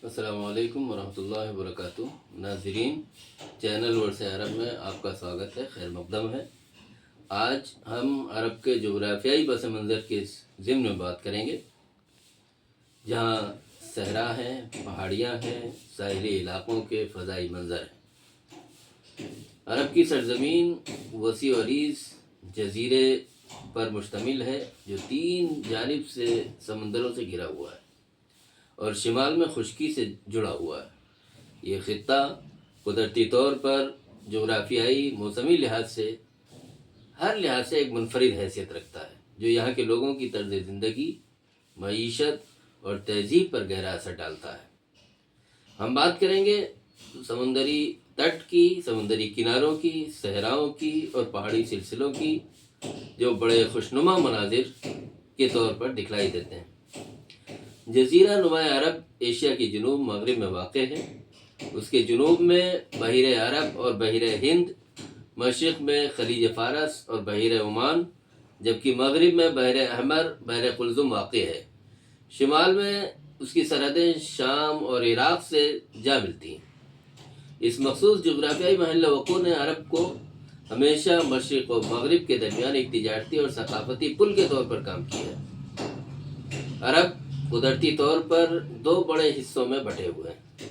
अस्सलाम वालेकुम वरहमतुल्लाहि वबरकातुह। नाज़रीन, चैनल वर्स अरब में आपका स्वागत है, खैर मक़दम है। आज हम अरब के जोग्राफियाई पस मंज़र के ज़िम्न में बात करेंगे, जहाँ सहरा हैं, पहाड़ियाँ हैं, साहिली इलाक़ों के फ़ज़ाई मंज़र हैं। अरब की सरज़मीन वसी और अरीज़ जज़ीरे पर मुश्तमिल है, जो 3 जानिब से समंदरों से घिरा हुआ है और शिमाल में खुश्की से जुड़ा हुआ है। ये ख़ित्ता कुदरती तौर पर जोग्राफियाई मौसमी लिहाज से हर लिहाज से एक मुनफरिद हैसियत रखता है, जो यहाँ के लोगों की तर्ज़ ज़िंदगी, मईशत और तहज़ीब पर गहरा असर डालता है। हम बात करेंगे समुंदरी तट की, समुंदरी किनारों की, सहराओं की और पहाड़ी सिलसिलों की, जो बड़े खुशनुमा मनाजिर के तौर पर दिखलाई देते हैं। जज़ीरा नुमा अरब एशिया की जुनूब मगरिब में वाक़ है। उसके जुनूब में बहिर अरब और बहिर हिंद, मशरिक़ में खलीज फ़ारस और बहिर ओमान, जबकि मगरिब में बहर अहमर, बहर कुल्ज़ुम वाक़ है। शिमाल में उसकी सरहदें शाम और इराक़ से जा मिलती हैं। इस मखसूस जोग्राफियाई महल वक़ूअ ने अरब को हमेशा मशरिक़ और मगरिब के दरमियान एक तिजारती और सकाफ़ती पुल के तौर पर काम किया है। अरब कुदरती तौर पर 2 बड़े हिस्सों में बटे हुए हैं।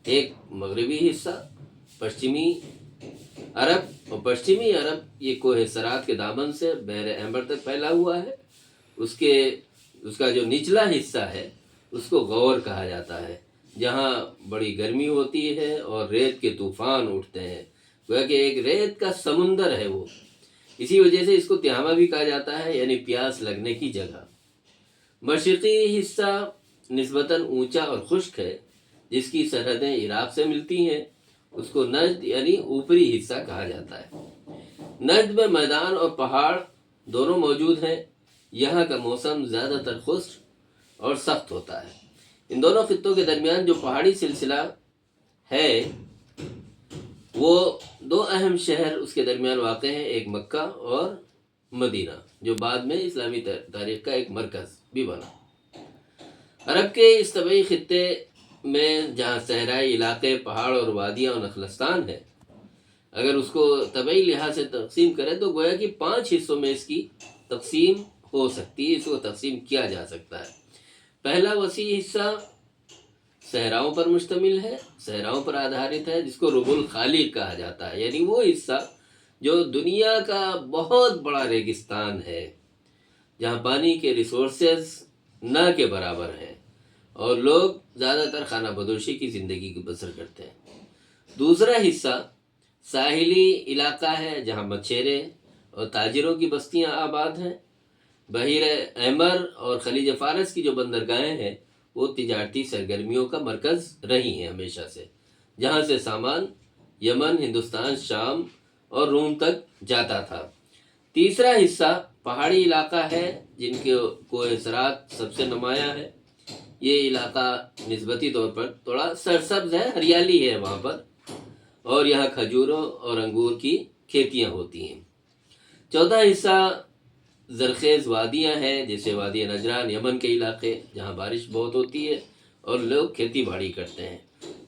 एक मगरबी हिस्सा पश्चिमी अरब, और पश्चिमी अरब ये कोहे सरात के दामन से बहर अहमर तक फैला हुआ है। उसका जो निचला हिस्सा है उसको गौर कहा जाता है, जहाँ बड़ी गर्मी होती है और रेत के तूफ़ान उठते हैं। गोया कि एक रेत का समुंदर है वो। इसी वजह से इसको तिहामा भी कहा जाता है, यानी प्यास लगने की जगह। मशरिक़ी हिस्सा निस्बतन ऊंचा और खुश्क है, जिसकी सरहदें इराक़ से मिलती हैं। उसको नजद यानी ऊपरी हिस्सा कहा जाता है। नजद में मैदान और पहाड़ दोनों मौजूद हैं। यहाँ का मौसम ज़्यादातर खुश्क और सख्त होता है। इन दोनों खित्तों के दरमियान जो पहाड़ी सिलसिला है, वो 2 अहम शहर उसके दरमियान वाक़ हैं, एक मक्का और मदीना, जो बाद में इस्लामी तारीख़ का एक मरकज़ भी बना। अरब के इस तबई खित्ते में जहाँ सहराई इलाक़े, पहाड़ और वादियाँ और नखलस्तान है, अगर उसको तबई लिहाज से तकसीम करें तो गोया कि 5 हिस्सों में इसकी तकसीम हो सकती है, इसको तकसीम किया जा सकता है। पहला वसी हिस्सा सहराओं पर मुश्तमिल है, सहराओं पर आधारित है, जिसको रुबुल खालिक कहा जाता है, यानी वो हिस्सा जो दुनिया का बहुत बड़ा रेगिस्तान है, जहाँ पानी के रिसोर्सेज न के बराबर हैं और लोग ज़्यादातर खाना बदोशी की ज़िंदगी की बसर करते हैं। दूसरा हिस्सा साहिली इलाका है, जहाँ मछेरे और ताजिरों की बस्तियाँ आबाद हैं। बहिर अहमर और खलीज फ़ारस की जो बंदरगाहें हैं, वो तिजारती सरगर्मियों का मरकज़ रही हैं हमेशा से, जहाँ से सामान यमन, हिंदुस्तान, शाम और रोम तक जाता था। तीसरा हिस्सा पहाड़ी इलाका है, जिनके कोहे सरात सबसे नुमाया है। ये इलाका निस्बती तौर पर थोड़ा सरसब्ज़ है, हरियाली है वहाँ पर, और यहाँ खजूरों और अंगूर की खेतियाँ होती हैं। चौथा हिस्सा ज़रखेज़ वादियाँ हैं, जैसे वादी नजरान, यमन के इलाके, जहाँ बारिश बहुत होती है और लोग खेती बाड़ी करते हैं।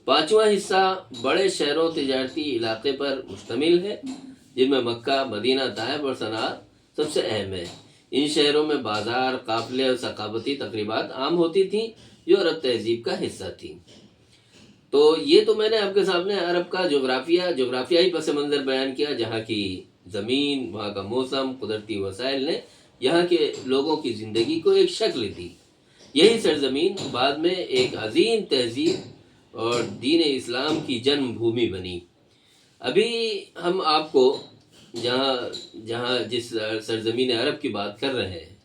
पाँचवा हिस्सा बड़े शहरों तिजारती इलाके पर मुश्तमिल है, जिनमें मक्का, मदीना, ताइफ और सना सबसे अहम है। इन शहरों में बाज़ार, काफ़िले और सकाफ़ती तकरीबात आम होती थीं, जो अरब तहज़ीब का हिस्सा थी। तो ये तो मैंने आपके सामने अरब का जोग्राफियाई पस मंज़र बयान किया, जहाँ की ज़मीन, वहाँ का मौसम, कुदरती वसाइल ने यहाँ के लोगों की ज़िंदगी को एक शक्ल दी। यही सरज़मीन बाद में एक अजीम तहज़ीब और दीन इस्लाम की जन्मभूमि बनी। अभी हम आपको जिस सरज़मीन अरब की बात कर रहे हैं,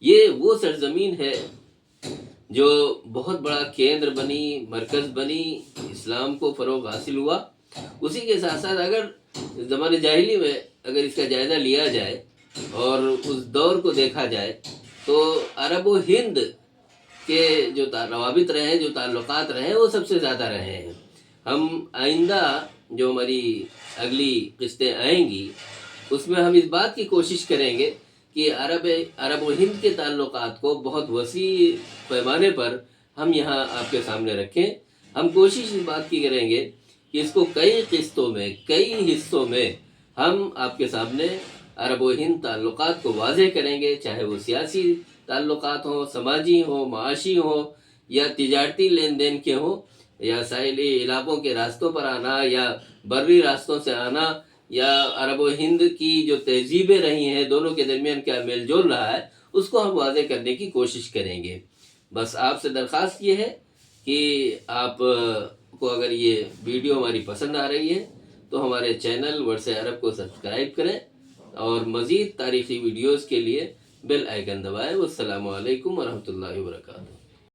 ये वो सरज़मीन है जो बहुत बड़ा केंद्र बनी, मरकज़ बनी, इस्लाम को फ़रोग़ हासिल हुआ। उसी के साथ साथ अगर ज़माने जाहिली में अगर इसका जायज़ा लिया जाए और उस दौर को देखा जाए, तो अरब व हिंद के जो रवाबित रहे, जो ताल्लुक़ात रहे, वो सबसे ज़्यादा रहे हैं। हम आइंदा जो हमारी अगली किस्तें आएंगी, उसमें हम इस बात की कोशिश करेंगे कि अरब व हिंद के ताल्लुक़ात को बहुत वसी पैमाने पर ہم یہاں آپ کے سامنے رکھیں۔ ہم کوشش اس بات کی کریں گے کہ اس کو کئی قسطوں میں، کئی حصوں میں ہم آپ کے سامنے عرب و ہند تعلقات کو واضح کریں گے، چاہے وہ سیاسی تعلقات ہوں، سماجی ہوں، معاشی ہوں، یا تجارتی لین دین کے ہوں، یا ساحلی علاقوں کے راستوں پر آنا، یا بری راستوں سے آنا، یا عرب و ہند کی جو تہذیبیں رہی ہیں دونوں کے درمیان کیا میل جول رہا ہے، اس کو ہم واضح کرنے کی کوشش کریں گے۔ بس آپ سے درخواست یہ ہے کہ آپ کو اگر یہ ویڈیو ہماری پسند آ رہی ہے تو ہمارے چینل ورثہ عرب کو سبسکرائب کریں، اور مزید تاریخی ویڈیوز کے لیے بیل آئیکن دبائیں۔ والسلام علیکم ورحمۃ اللہ وبرکاتہ۔